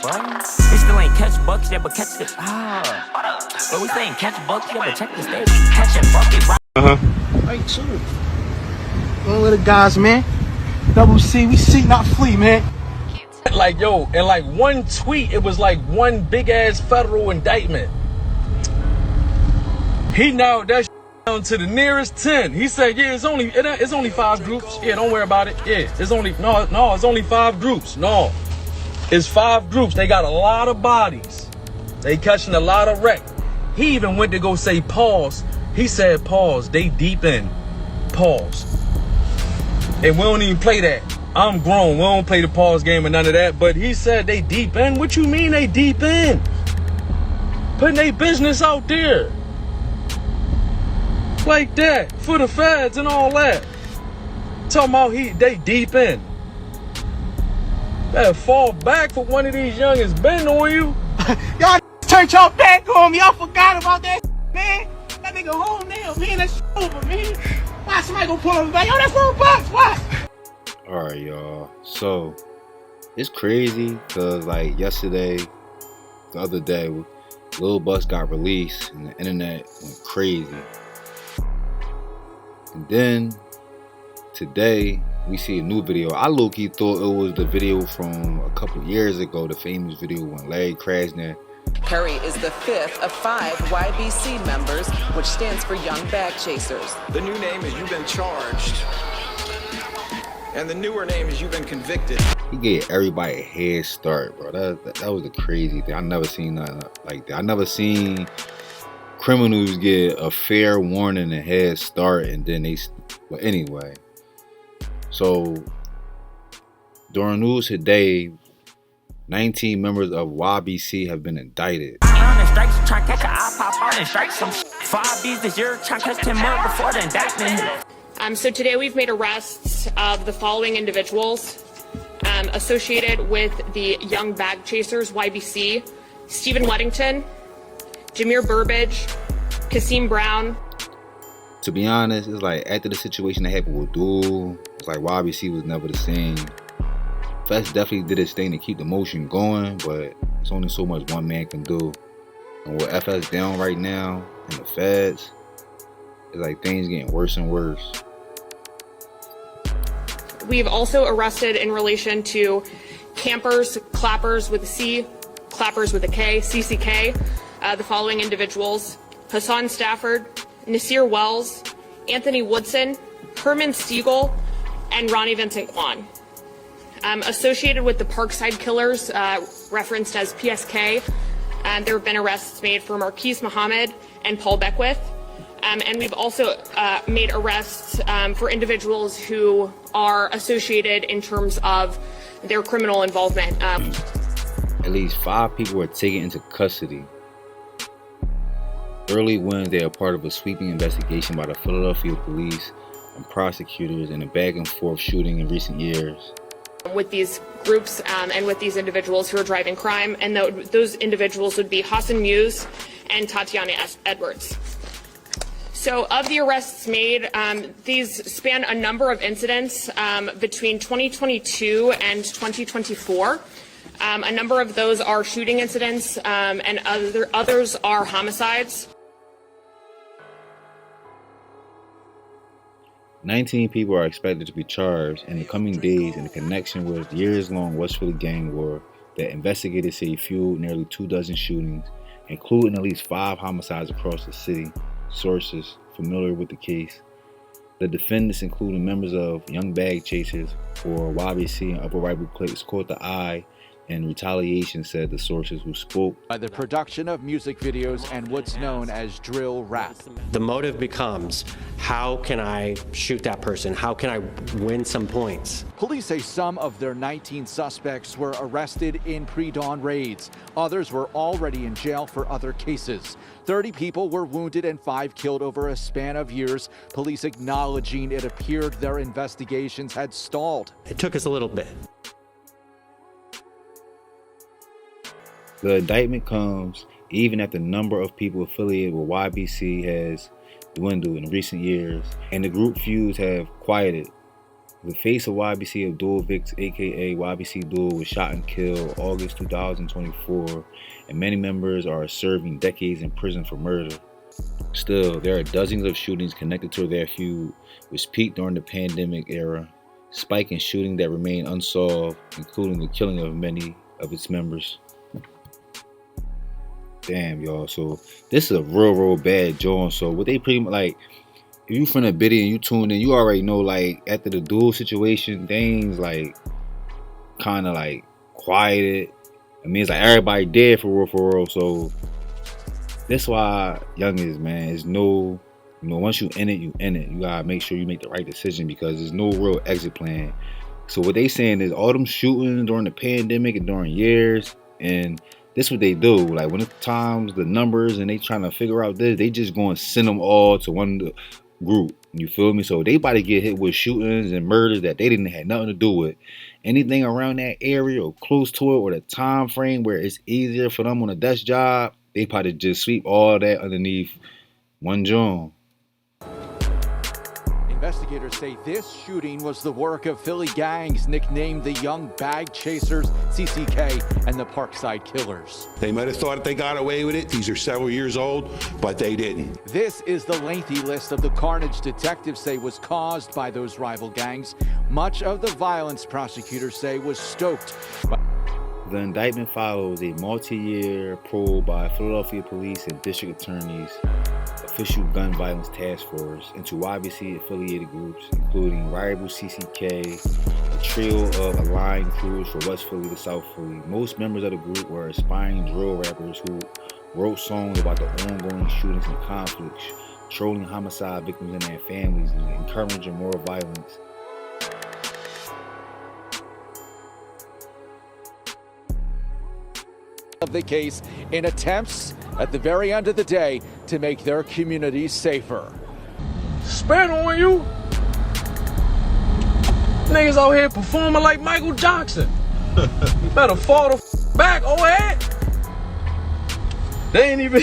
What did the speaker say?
bro. We still ain't catch bucks yet, but catch the but we still ain't catch bucks yet, but check the stage. Catching bucket, right? Right, too. One little guys, man. Double C, we seek not flee, man. Like, yo, in like one tweet, it was like one big ass federal indictment. He narrowed that down to the nearest 10. He said, yeah, it's only 5 groups. Yeah, don't worry about it. Yeah, it's only 5 groups. No, it's 5 groups. They got a lot of bodies. They catching a lot of wreck. He even went to go say pause. He said pause. They deep in. Pause. And we don't even play that. I'm grown. We don't play the pause game and none of that. But he said they deep in. What you mean they deep in? Putting their business out there. Like that. For the feds and all that. Talking about they deep in. Better fall back for one of these youngins been on you. Y'all turned y'all back on me. Y'all forgot about that, man. That nigga home now, man. That's over, man. Why somebody gonna pull him back? Yo, that's $4. What? Alright, y'all. So, it's crazy because, like, yesterday, the other day, Lil Bus got released and the internet went crazy. And then, today, we see a new video. I low-key thought it was the video from a couple years ago, the famous video when Larry Krasner. Perry is the 5th of 5 YBC members, which stands for Young Bag Chasers. The new name is You've Been Charged, and the newer name is You've Been Convicted. He gave everybody a head start, bro. That was a crazy thing. I never seen nothing like that. I never seen criminals get a fair warning and head start, and then they. But anyway, so during news today, 19 members of YBC have been indicted. So today we've made arrests of the following individuals associated with the Young Bag Chasers, YBC: Stephen Weddington, Jameer Burbage, Kasim Brown. To be honest, it's like after the situation that happened with Dul, it's like YBC was never the same. Feds definitely did his thing to keep the motion going, but it's only so much one man can do. And with FS down right now and the feds, it's like things getting worse and worse. We've also arrested in relation to campers, clappers with a C, clappers with a K, CCK, the following individuals: Hassan Stafford, Nasir Wells, Anthony Woodson, Herman Stiegel, and Ronnie Vincent Kwan. Associated with the Parkside Killers, referenced as PSK, there have been arrests made for Marquise Muhammad and Paul Beckwith. And we've also made arrests for individuals who are associated in terms of their criminal involvement. At least 5 people were taken into custody. Early Wednesday, are part of a sweeping investigation by the Philadelphia police and prosecutors in a back and forth shooting in recent years. With these groups and with these individuals who are driving crime, and those individuals would be Hassan Muse and Tatiana Edwards. So of the arrests made, these span a number of incidents between 2022 and 2024. A number of those are shooting incidents and others are homicides. 19 people are expected to be charged in the coming days in connection with the years-long West Philly gang war that investigators say fueled nearly 24 shootings, including at least 5 homicides across the city. Sources familiar with the case. The defendants, including members of Young Bag Chasers or YBC and Upper Rifle Cliques, caught the eye in retaliation, said the sources who spoke. By the production of music videos and what's known as drill rap. The motive becomes, how can I shoot that person? How can I win some points? Police say some of their 19 suspects were arrested in pre-dawn raids. Others were already in jail for other cases. 30 people were wounded and 5 killed over a span of years. Police acknowledging it appeared their investigations had stalled. It took us a little bit. The indictment comes even after the number of people affiliated with YBC has dwindled in recent years, and the group feuds have quieted. The face of YBC Abdul Vicks, aka YBC Dul, was shot and killed August 2024, and many members are serving decades in prison for murder. Still, there are dozens of shootings connected to their feud, which peaked during the pandemic era, spiking shootings that remain unsolved, including the killing of many of its members. Damn, y'all. So this is a real bad joint. So what they pretty much like, if you from the biddy and you tuned in, you already know, like, after the Dul situation, things like kind of like quieted. I mean, it's like everybody dead for real. So that's why youngins, man, is no, once you in it, you in it. You gotta make sure you make the right decision, because there's no real exit plan. So what they saying is all them shootings during the pandemic and during years, and this what they do. Like, when it's times the numbers and they trying to figure out this, they just going to send them all to one group. You feel me? So they about to get hit with shootings and murders that they didn't have nothing to do with. Anything around that area or close to it, or the time frame where it's easier for them on a desk job, they probably just sweep all that underneath one joint. Investigators say this shooting was the work of Philly gangs nicknamed the Young Bag Chasers, CCK, and the Parkside Killers. They might have thought they got away with it. These are several years old, but they didn't. This is the lengthy list of the carnage detectives say was caused by those rival gangs. Much of the violence, prosecutors say, was stoked. The indictment follows a multi-year probe by Philadelphia police and district attorneys, official gun violence task force, into YBC affiliated groups, including rival CCK, a trio of aligned crews for West Philly to South Philly. Most members of the group were aspiring drill rappers who wrote songs about the ongoing shootings and conflicts, trolling homicide victims and their families, and encouraging more violence. Of the case in attempts at the very end of the day to make their communities safer. Spit on you? Niggas out here performing like Michael Jackson. You better fall the back, old head. They ain't even